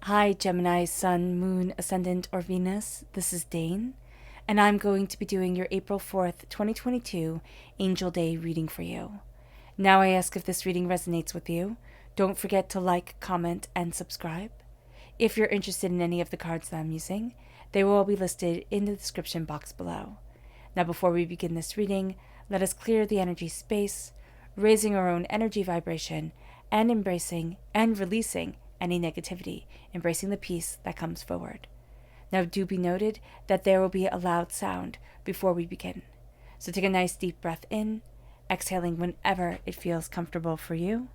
Hi, Gemini, Sun, Moon, Ascendant, or Venus. This is Dane, and I'm going to be doing your April 4th, 2022 Angel Day reading for you. Now I ask if this reading resonates with you. Don't forget to like, comment, and subscribe. If you're interested in any of the cards that I'm using, they will all be listed in the description box below. Now before we begin this reading, let us clear the energy space, raising our own energy vibration, and embracing and releasing any negativity, embracing the peace that comes forward. Now do be noted that there will be a loud sound before we begin. So take a nice deep breath in, exhaling whenever it feels comfortable for you.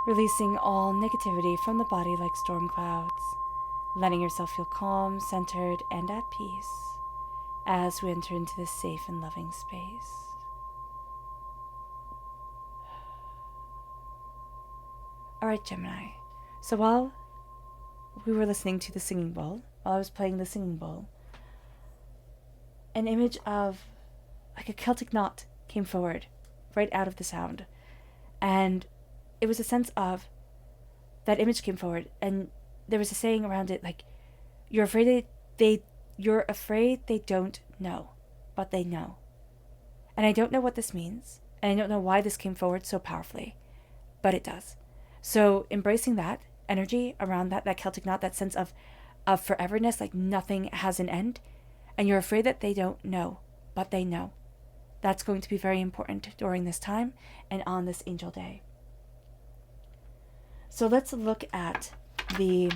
Releasing all negativity from the body like storm clouds, letting yourself feel calm, centered, and at peace as we enter into this safe and loving space. Alright, Gemini. So while we were listening to the singing bowl, while I was playing the singing bowl, an image of like a Celtic knot came forward right out of the sound. And it was a sense of that image came forward, and there was a saying around it like, you're afraid they don't know, but they know. And I don't know what this means, and I don't know why this came forward so powerfully, but it does. So embracing that energy around that Celtic knot, that sense of foreverness, like nothing has an end, and you're afraid that they don't know, but they know. That's going to be very important during this time and on this Angel Day. So let's look at the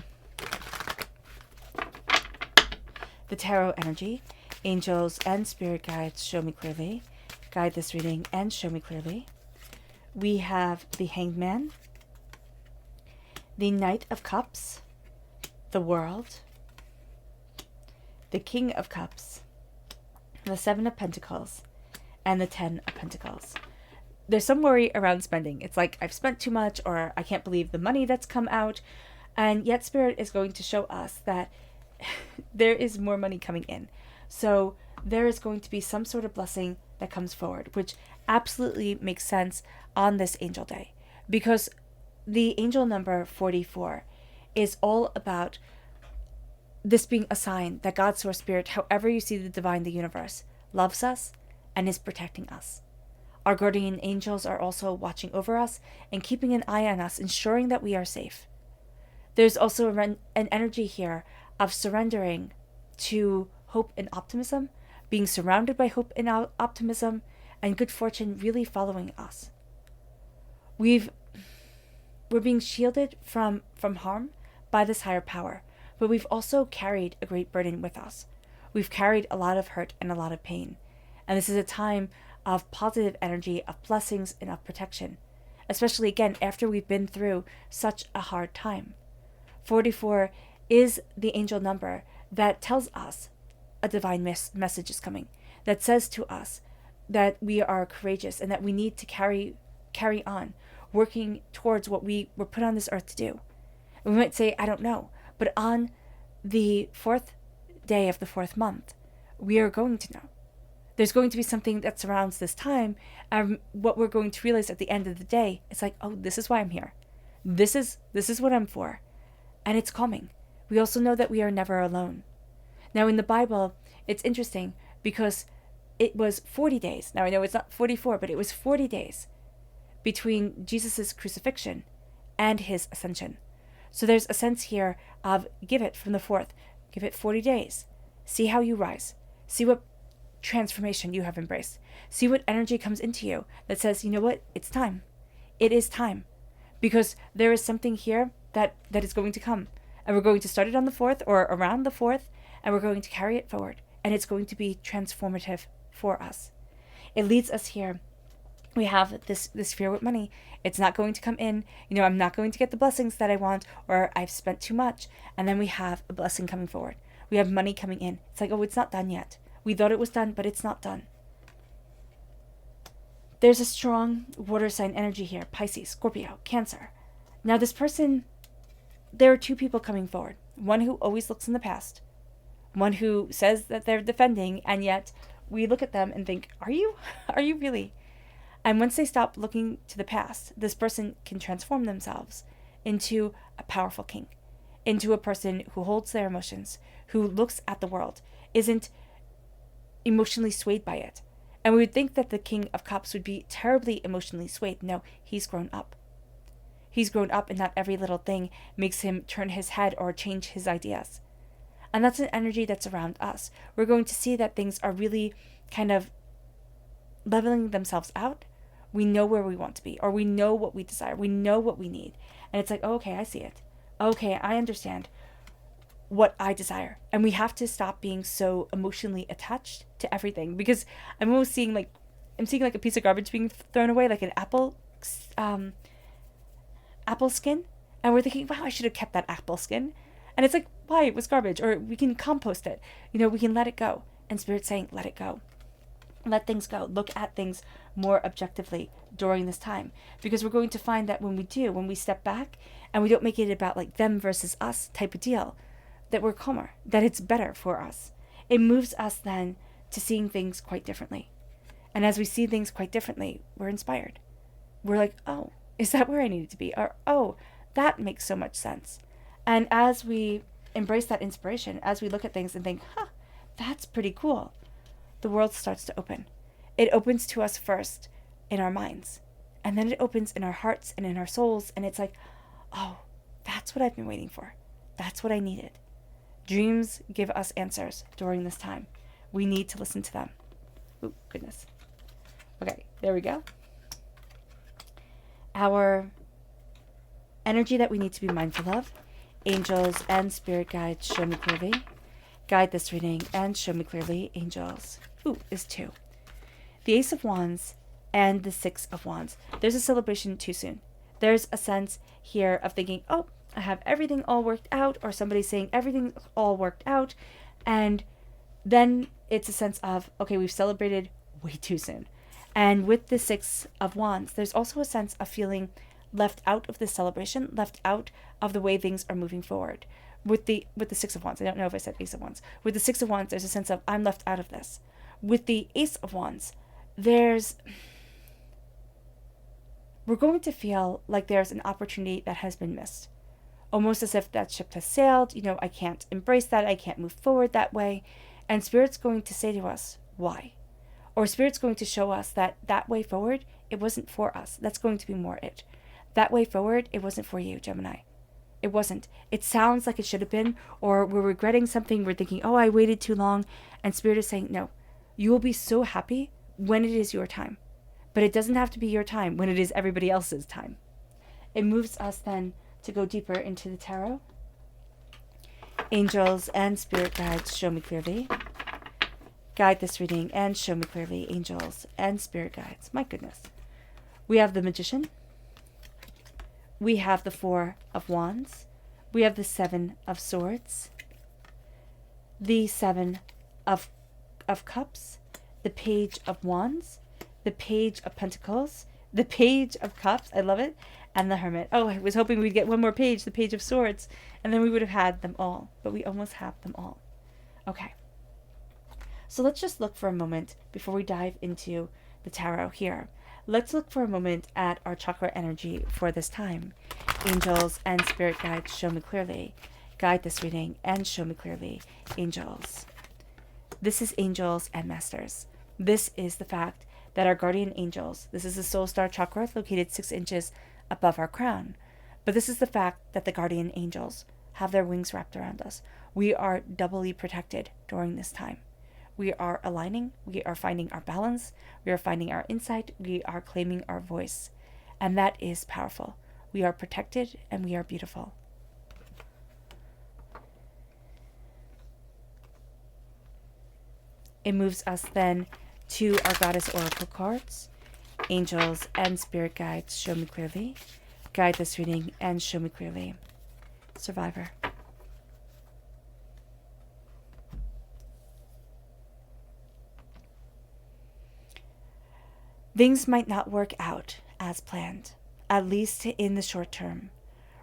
tarot energy. Angels and spirit guides, show me clearly. Guide this reading and show me clearly. We have the Hanged Man, the Knight of Cups, the World, the King of Cups, the Seven of Pentacles, and the Ten of Pentacles. There's some worry around spending. It's like, I've spent too much, or I can't believe the money that's come out. And yet Spirit is going to show us that there is more money coming in. So there is going to be some sort of blessing that comes forward, which absolutely makes sense on this Angel Day. Because the angel number 44 is all about this being a sign that God, Source, Spirit, however you see the divine, the universe, loves us and is protecting us. Our guardian angels are also watching over us and keeping an eye on us, ensuring that we are safe. There's also an energy here of surrendering to hope and optimism, being surrounded by hope and optimism, and good fortune really following us. We're being shielded from harm by this higher power, but we've also carried a great burden with us. We've carried a lot of hurt and a lot of pain. And this is a time of positive energy, of blessings, and of protection, especially again after we've been through such a hard time. 44 is the angel number that tells us a divine message is coming, that says to us that we are courageous and that we need to carry on, working towards what we were put on this earth to do. And we might say, I don't know, but on the 4th day of the 4th month, we are going to know. There's going to be something that surrounds this time. What we're going to realize at the end of the day, it's like, oh, this is why I'm here. This is what I'm for. And it's coming. We also know that we are never alone. Now in the Bible, it's interesting because it was 40 days. Now I know it's not 44, but it was 40 days between Jesus' crucifixion and his ascension. So there's a sense here of give it from the 4th. Give it 40 days. See how you rise. See what transformation you have embraced. See what energy comes into you that says, you know what? It's time. It is time. because there is something here that is going to come. And we're going to start it on the 4th or around the 4th, and we're going to carry it forward. And it's going to be transformative for us. It leads us here. We have this fear with money. It's not going to come in. I'm not going to get the blessings that I want, or I've spent too much. And then we have a blessing coming forward. We have money coming in. It's like, oh, it's not done yet. We thought it was done, but it's not done. There's a strong water sign energy here. Pisces, Scorpio, Cancer. Now this person, there are two people coming forward. One who always looks in the past. One who says that they're defending, and yet we look at them and think, are you? Are you really? And once they stop looking to the past, this person can transform themselves into a powerful king, into a person who holds their emotions, who looks at the world, isn't emotionally swayed by it. And we would think that the King of Cups would be terribly emotionally swayed. No, he's grown up. He's grown up, and not every little thing makes him turn his head or change his ideas. And that's an energy that's around us. We're going to see that things are really kind of leveling themselves out. We know where we want to be, or we know what we desire. We know what we need. And it's like, oh, okay, I see it. Okay, I understand what I desire. And we have to stop being so emotionally attached to everything, because I'm almost seeing like a piece of garbage being thrown away, like an apple skin. And we're thinking, wow, I should have kept that apple skin. And it's like, why? It was garbage. Or we can compost it. We can let it go. And Spirit's saying, let it go. Let things go. Look at things more objectively during this time. Because we're going to find that when we step back and we don't make it about like them versus us type of deal, that we're calmer, that it's better for us. It moves us then to seeing things quite differently. And as we see things quite differently, we're inspired. We're like, oh, is that where I needed to be? Or, oh, that makes so much sense. And as we embrace that inspiration, as we look at things and think, that's pretty cool, the world starts to open. It opens to us first in our minds, and then it opens in our hearts and in our souls, and it's like, oh, that's what I've been waiting for. That's what I needed. Dreams give us answers during this time. We need to listen to them. Oh, goodness. Okay, there we go. Our energy that we need to be mindful of. Angels and spirit guides, show me clearly. Guide this reading and show me clearly, angels. Ooh, is 2. The Ace of Wands and the 6 of Wands. There's a celebration too soon. There's a sense here of thinking, oh, I have everything all worked out, or somebody saying everything's all worked out. And then it's a sense of, okay, we've celebrated way too soon. And with the 6 of Wands, there's also a sense of feeling left out of this celebration, left out of the way things are moving forward. With the 6 of Wands, I don't know if I said Ace of Wands. With the 6 of Wands, there's a sense of, I'm left out of this. With the Ace of Wands, we're going to feel like there's an opportunity that has been missed. Almost as if that ship has sailed. I can't embrace that. I can't move forward that way. And Spirit's going to say to us, why? Or Spirit's going to show us that that way forward, it wasn't for us. That's going to be more it. That way forward, it wasn't for you, Gemini. It wasn't. It sounds like it should have been, or we're regretting something. We're thinking, oh, I waited too long. And Spirit is saying, no, you will be so happy when it is your time. But it doesn't have to be your time when it is everybody else's time. It moves us then to go deeper into the tarot. Angels and spirit guides, show me clearly. Guide this reading and show me clearly, angels and spirit guides. My goodness. We have the Magician. We have the 4 of Wands. We have the 7 of Swords. The 7 of Cups. The Page of Wands. The Page of Pentacles. The Page of Cups. I love it. And the Hermit. Oh, I was hoping we'd get one more page, the Page of Swords, and then we would have had them all. But we almost have them all. Okay. So let's just look for a moment before we dive into the tarot here. Let's look for a moment at our chakra energy for this time. Angels and spirit guides, show me clearly. Guide this reading and show me clearly, angels. This is angels and masters. This is the fact that our guardian angels, this is the soul star chakra located 6 inches above our crown. But this is the fact that the guardian angels have their wings wrapped around us. We are doubly protected during this time. We are aligning. We are finding our balance. We are finding our insight. We are claiming our voice. And that is powerful. we are protected, and we are beautiful. It moves us then to our Goddess Oracle cards. Angels and spirit guides, show me clearly. Guide this reading and show me clearly. Survivor. Things might not work out as planned, at least in the short term.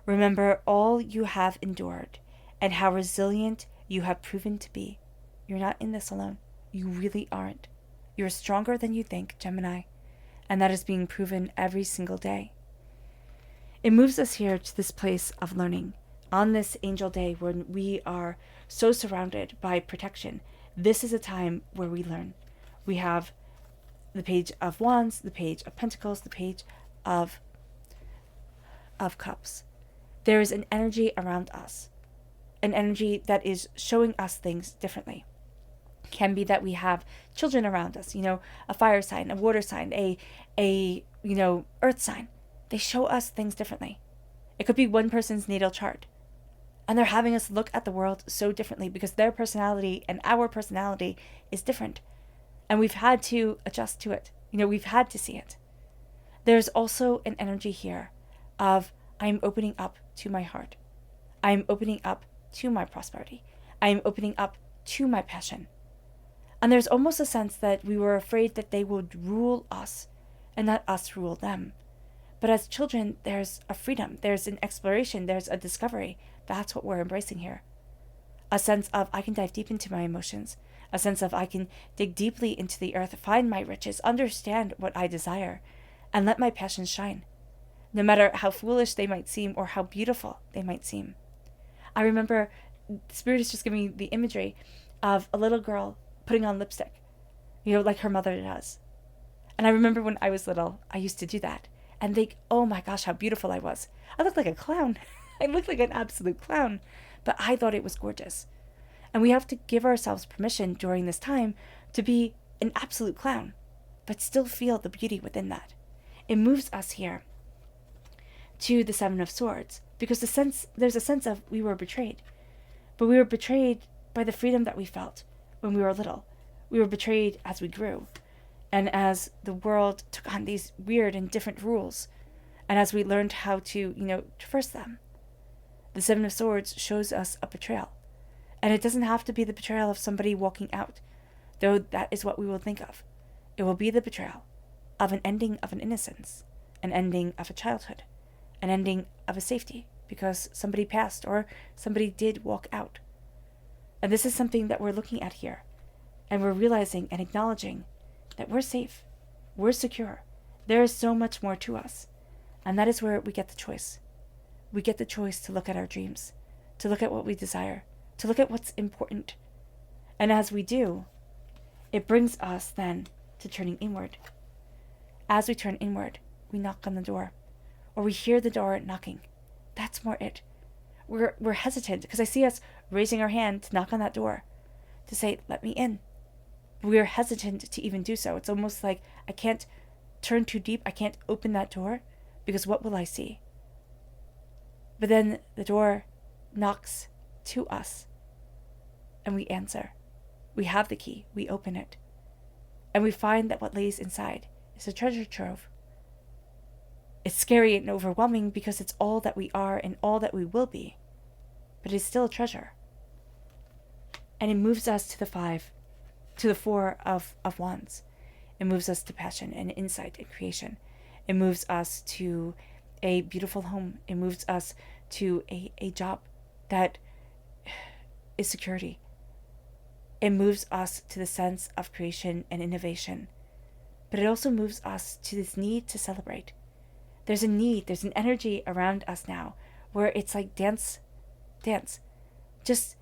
Remember all you have endured and how resilient you have proven to be. You're not in this alone. You really aren't. You're stronger than you think, Gemini, and that is being proven every single day. It moves us here to this place of learning. On this angel day when we are so surrounded by protection, this is a time where we learn. We have the Page of Wands, the Page of Pentacles, the Page of Cups. There is an energy around us, an energy that is showing us things differently. Can be that we have children around us, a fire sign, a water sign, a earth sign. They show us things differently. It could be one person's natal chart, and they're having us look at the world so differently because their personality and our personality is different. And we've had to adjust to it. We've had to see it. There's also an energy here of I'm opening up to my heart. I'm opening up to my prosperity. I'm opening up to my passion. And there's almost a sense that we were afraid that they would rule us and not us rule them. But as children, there's a freedom, there's an exploration, there's a discovery. That's what we're embracing here. A sense of I can dive deep into my emotions. A sense of I can dig deeply into the earth, find my riches, understand what I desire, and let my passions shine. No matter how foolish they might seem or how beautiful they might seem. I remember Spirit is just giving me the imagery of a little girl putting on lipstick, like her mother does. And I remember when I was little, I used to do that and think, oh my gosh, how beautiful I was. I looked like a clown. I looked like an absolute clown, but I thought it was gorgeous. And we have to give ourselves permission during this time to be an absolute clown, but still feel the beauty within that. It moves us here to the Seven of Swords because there's a sense of we were betrayed, but we were betrayed by the freedom that we felt when we were little. We were betrayed as we grew, and as the world took on these weird and different rules, and as we learned how to, traverse them. The Seven of Swords shows us a betrayal, and it doesn't have to be the betrayal of somebody walking out, though that is what we will think of. It will be the betrayal of an ending of an innocence, an ending of a childhood, an ending of a safety, because somebody passed or somebody did walk out. And this is something that we're looking at here. And we're realizing and acknowledging that we're safe. We're secure. There is so much more to us. And that is where we get the choice. We get the choice to look at our dreams, to look at what we desire, to look at what's important. And as we do, it brings us then to turning inward. As we turn inward, we knock on the door, or we hear the door knocking. That's more it. We're hesitant because I see us raising our hand to knock on that door, to say, let me in. We're hesitant to even do so. It's almost like I can't turn too deep. I can't open that door because what will I see? But then the door knocks to us and we answer. We have the key. We open it. And we find that what lays inside is a treasure trove. It's scary and overwhelming because it's all that we are and all that we will be. But it's still a treasure. And it moves us to the Four of Wands. It moves us to passion and insight and creation. It moves us to a beautiful home. It moves us to a job that is security. It moves us to the sense of creation and innovation. But it also moves us to this need to celebrate. There's a need, there's an energy around us now where it's like dance. Just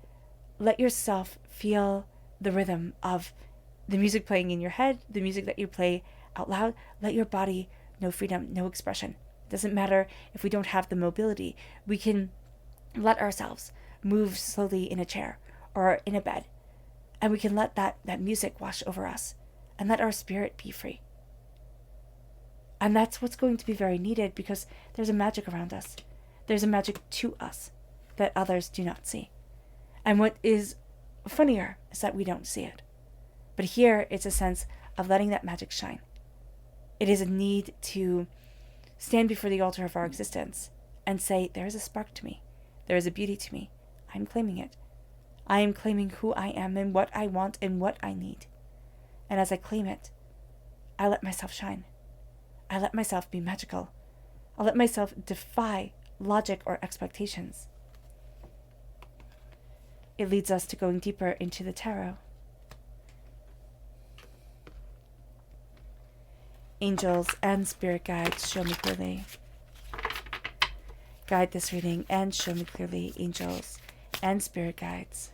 let yourself feel the rhythm of the music playing in your head, the music that you play out loud. Let your body know freedom, no expression. It doesn't matter if we don't have the mobility. We can let ourselves move slowly in a chair or in a bed, and we can let that music wash over us and let our spirit be free. And that's what's going to be very needed, because there's a magic around us. There's a magic to us that others do not see. And what is funnier is that we don't see it. But here it's a sense of letting that magic shine. It is a need to stand before the altar of our existence and say, there is a spark to me. There is a beauty to me. I'm claiming it. I am claiming who I am and what I want and what I need. And as I claim it, I let myself shine. I let myself be magical. I let myself defy logic or expectations. It leads us to going deeper into the tarot. Angels and spirit guides, show me clearly. Guide this reading and show me clearly, angels and spirit guides.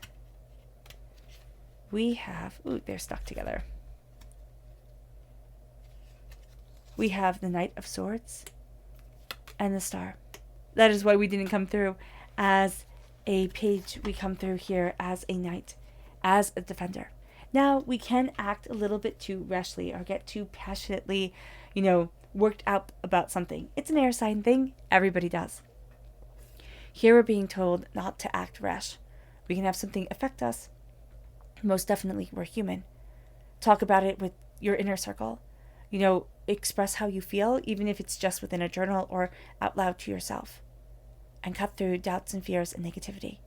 We have, they're stuck together. We have the Knight of Swords and the Star. That is why we didn't come through as a page. We come through here as a knight, as a defender. Now, we can act a little bit too rashly or get too passionately, worked up about something. It's an air sign thing. Everybody does. Here we're being told not to act rash. We can have something affect us. Most definitely, we're human. Talk about it with your inner circle. Express how you feel, even if it's just within a journal or out loud to yourself. And cut through doubts and fears and negativity.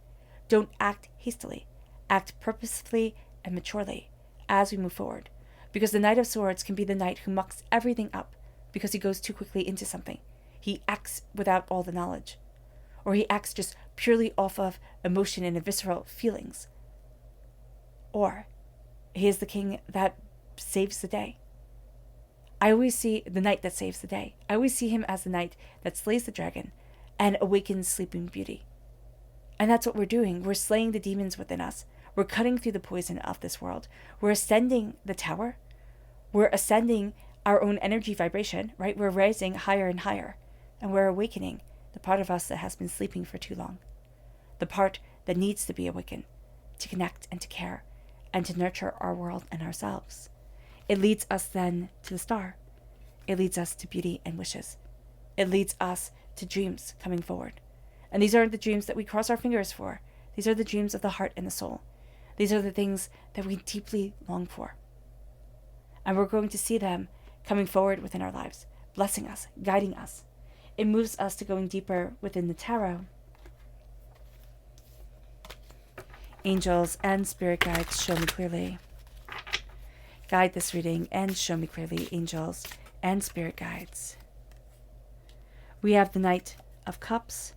Don't act hastily. Act purposefully and maturely as we move forward. Because the Knight of Swords can be the knight who mucks everything up because he goes too quickly into something. He acts without all the knowledge. Or he acts just purely off of emotion and visceral feelings. Or he is the king that saves the day. I always see the knight that saves the day. I always see him as the knight that slays the dragon and awakens sleeping beauty. And that's what we're doing. We're slaying the demons within us. We're cutting through the poison of this world. We're ascending the tower. We're ascending our own energy vibration, right? We're rising higher and higher. And we're awakening the part of us that has been sleeping for too long. The part that needs to be awakened, to connect and to care, and to nurture our world and ourselves. It leads us then to the star. It leads us to beauty and wishes. It leads us to dreams coming forward. And these aren't the dreams that we cross our fingers for. These are the dreams of the heart and the soul. These are the things that we deeply long for. And we're going to see them coming forward within our lives, blessing us, guiding us. It moves us to going deeper within the tarot. Angels and spirit guides, show me clearly. Guide this reading and show me clearly, angels and spirit guides. We have the Knight of Cups.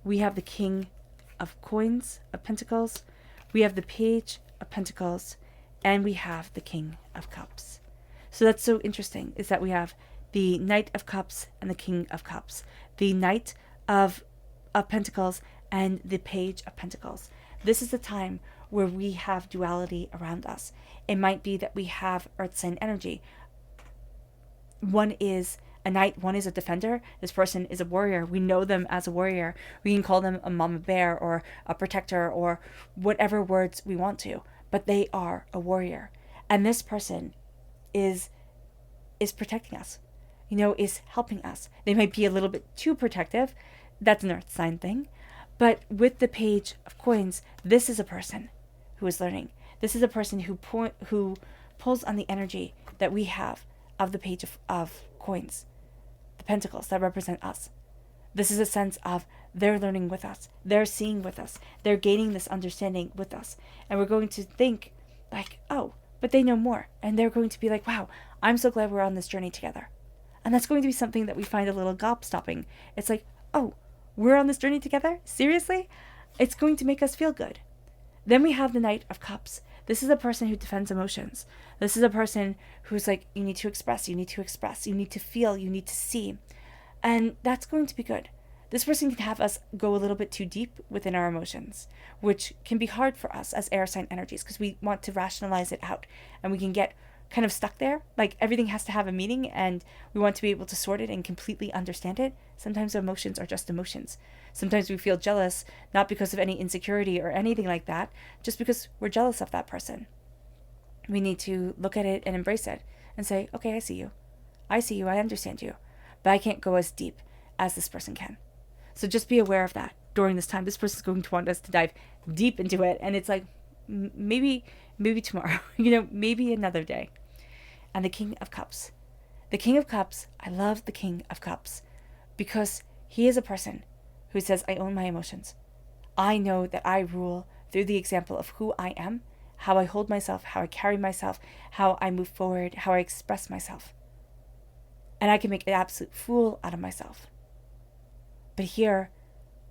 We have the King of Coins, of Pentacles. We have the Page of Pentacles. And we have the King of Cups. So that's so interesting, is that we have the Knight of Cups and the King of Cups. The Knight of Pentacles and the Page of Pentacles. This is the time where we have duality around us. It might be that we have earth sign energy. One is a knight, one is a defender. This person is a warrior. We know them as a warrior. We can call them a mama bear or a protector or whatever words we want to, but they are a warrior. And this person is protecting us, is helping us. They might be a little bit too protective. That's an earth sign thing. But with the Page of Coins, this is a person who is learning. This is a person who pulls on the energy that we have of the Page of Coins, the Pentacles that represent us. This is a sense of they're learning with us. They're seeing with us. They're gaining this understanding with us. And we're going to think like, oh, but they know more. And they're going to be like, wow, I'm so glad we're on this journey together. And that's going to be something that we find a little gobstopping. It's like, oh, we're on this journey together? Seriously? It's going to make us feel good. Then we have the Knight of Cups. This is a person who defends emotions. This is a person who's like, you need to express, you need to express, you need to feel, you need to see. And that's going to be good. This person can have us go a little bit too deep within our emotions, which can be hard for us as air sign energies because we want to rationalize it out and we can get kind of stuck there. Like everything has to have a meaning and we want to be able to sort it and completely understand it. Sometimes emotions are just emotions. Sometimes we feel jealous, not because of any insecurity or anything like that, just because we're jealous of that person. We need to look at it and embrace it and say, okay, I see you. I see you. I understand you. but I can't go as deep as this person can. So just be aware of that during this time. This person's going to want us to dive deep into it. And it's like, maybe tomorrow, maybe another day. And the King of Cups. The King of Cups, I love the King of Cups because he is a person who says, I own my emotions. I know that I rule through the example of who I am, how I hold myself, how I carry myself, how I move forward, how I express myself. And I can make an absolute fool out of myself. But here,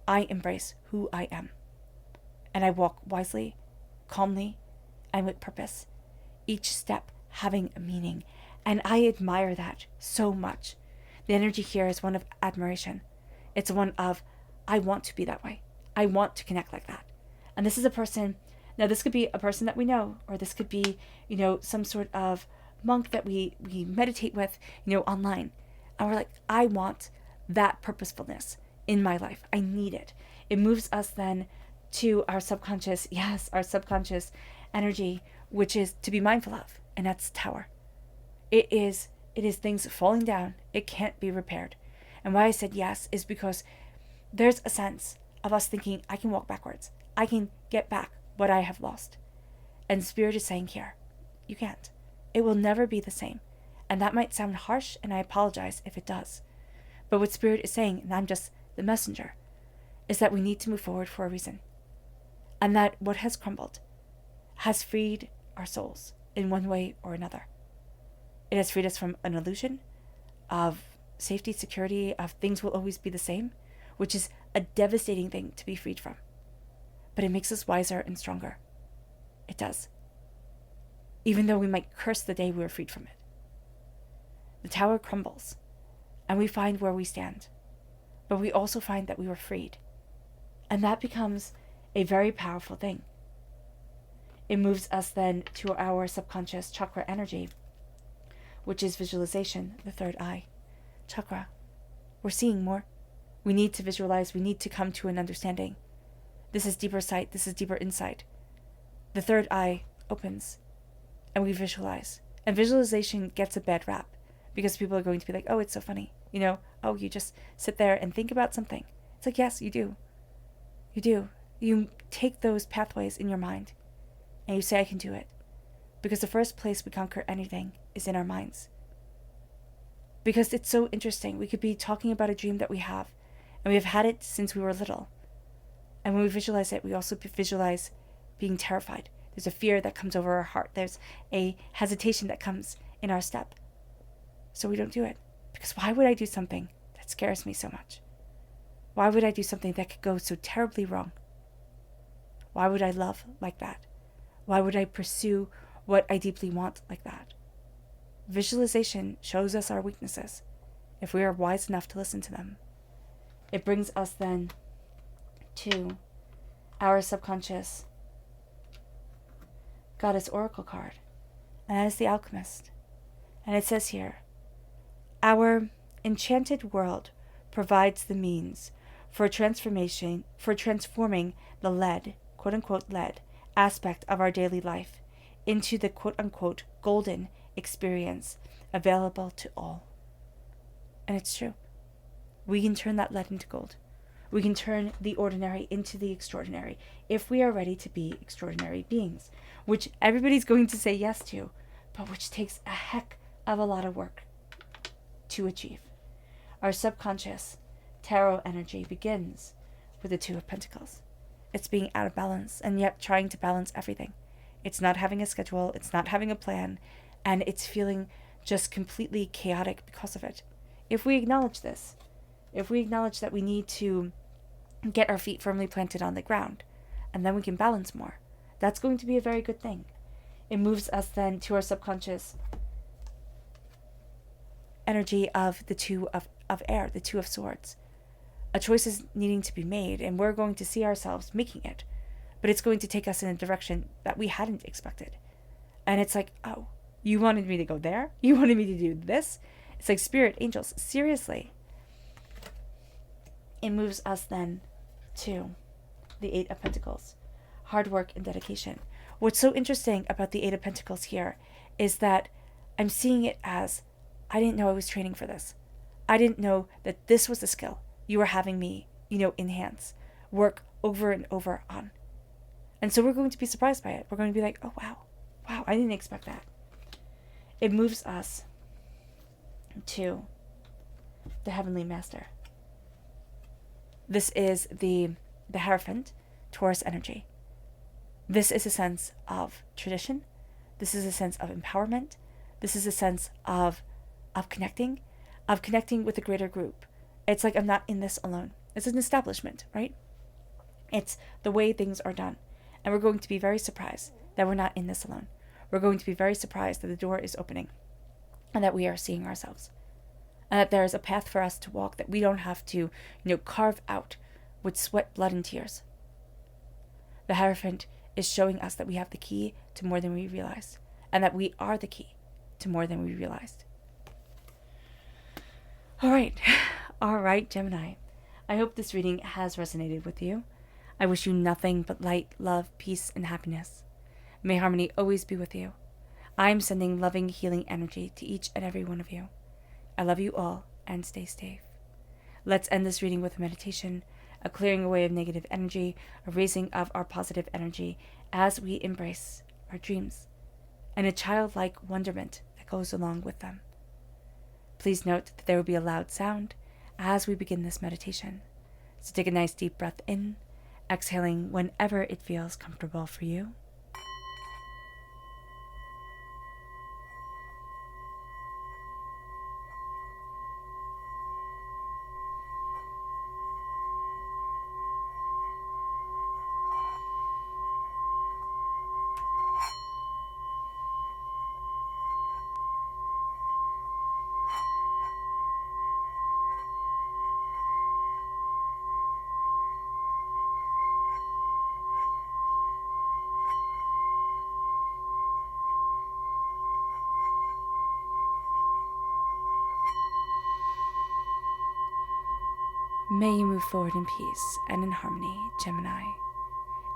I embrace who I am. And I walk wisely, calmly, and with purpose. Each step having a meaning. And I admire that so much. The energy here is one of admiration. It's one of, I want to be that way. I want to connect like that. And this is a person, now this could be a person that we know, or this could be, some sort of monk that we meditate with, online. And we're like, I want that purposefulness in my life. I need it. It moves us then to our subconscious, our subconscious energy, which is to be mindful of, and that's Tower. It is things falling down. It can't be repaired. And why I said yes is because there's a sense of us thinking, I can walk backwards. I can get back what I have lost. And Spirit is saying here, you can't. It will never be the same. And that might sound harsh, and I apologize if it does. But what Spirit is saying, and I'm just the messenger, is that we need to move forward for a reason. And that what has crumbled has freed our souls in one way or another. It has freed us from an illusion of safety, security, of things will always be the same, which is a devastating thing to be freed from. But it makes us wiser and stronger. It does. Even though we might curse the day we were freed from it. The tower crumbles, and we find where we stand. But we also find that we were freed. And that becomes a very powerful thing. It moves us then to our subconscious chakra energy, which is visualization, the third eye chakra. We're seeing more. We need to visualize. We need to come to an understanding. This is deeper sight. This is deeper insight. The third eye opens, and we visualize. And visualization gets a bad rap because people are going to be like, oh, it's so funny. Oh, you just sit there and think about something. It's like, yes, you do. You do. You take those pathways in your mind, and you say, I can do it. Because the first place we conquer anything is in our minds. Because it's so interesting. We could be talking about a dream that we have, and we have had it since we were little. And when we visualize it, we also visualize being terrified. There's a fear that comes over our heart. There's a hesitation that comes in our step. So we don't do it. Because why would I do something that scares me so much? Why would I do something that could go so terribly wrong? Why would I love like that? Why would I pursue what I deeply want like that? Visualization shows us our weaknesses, if we are wise enough to listen to them. It brings us then to our subconscious goddess oracle card, and that is the Alchemist. And it says here, our enchanted world provides the means for transforming the lead, quote-unquote lead, aspect of our daily life into the quote-unquote golden experience available to all. And it's true. We can turn that lead into gold. We can turn the ordinary into the extraordinary if we are ready to be extraordinary beings, which everybody's going to say yes to, but which takes a heck of a lot of work to achieve. Our subconscious tarot energy begins with the Two of Pentacles. It's being out of balance and yet trying to balance everything. It's not having a schedule, it's not having a plan, and it's feeling just completely chaotic because of it. If we acknowledge this, if we acknowledge that we need to get our feet firmly planted on the ground, and then we can balance more, that's going to be a very good thing. It moves us then to our subconscious energy of the Two of Air, the Two of Swords. A choice is needing to be made, and we're going to see ourselves making it, but it's going to take us in a direction that we hadn't expected. And it's like, oh, you wanted me to go there? You wanted me to do this? It's like, spirit, angels, seriously. It moves us then to the Eight of Pentacles, hard work and dedication. What's so interesting about the Eight of Pentacles here is that I'm seeing it as, I didn't know I was training for this. I didn't know that this was the skill you were having me, enhance, work over and over on. And so we're going to be surprised by it. We're going to be like, oh, wow, I didn't expect that. It moves us to the Heavenly Master. This is the Hierophant, Taurus energy. This is a sense of tradition. This is a sense of empowerment. This is a sense of connecting with a greater group. It's like I'm not in this alone. It's an establishment, right? It's the way things are done. And we're going to be very surprised that we're not in this alone. We're going to be very surprised that the door is opening and that we are seeing ourselves. And that there is a path for us to walk that we don't have to, carve out with sweat, blood, and tears. The Hierophant is showing us that we have the key to more than we realize, and that we are the key to more than we realized. All right, Gemini. I hope this reading has resonated with you. I wish you nothing but light, love, peace, and happiness. May harmony always be with you. I am sending loving, healing energy to each and every one of you. I love you all, and stay safe. Let's end this reading with a meditation, a clearing away of negative energy, a raising of our positive energy as we embrace our dreams, and a childlike wonderment that goes along with them. Please note that there will be a loud sound as we begin this meditation. So take a nice deep breath in, exhaling whenever it feels comfortable for you. May you move forward in peace and in harmony, Gemini,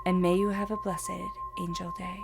and may you have a blessed angel day.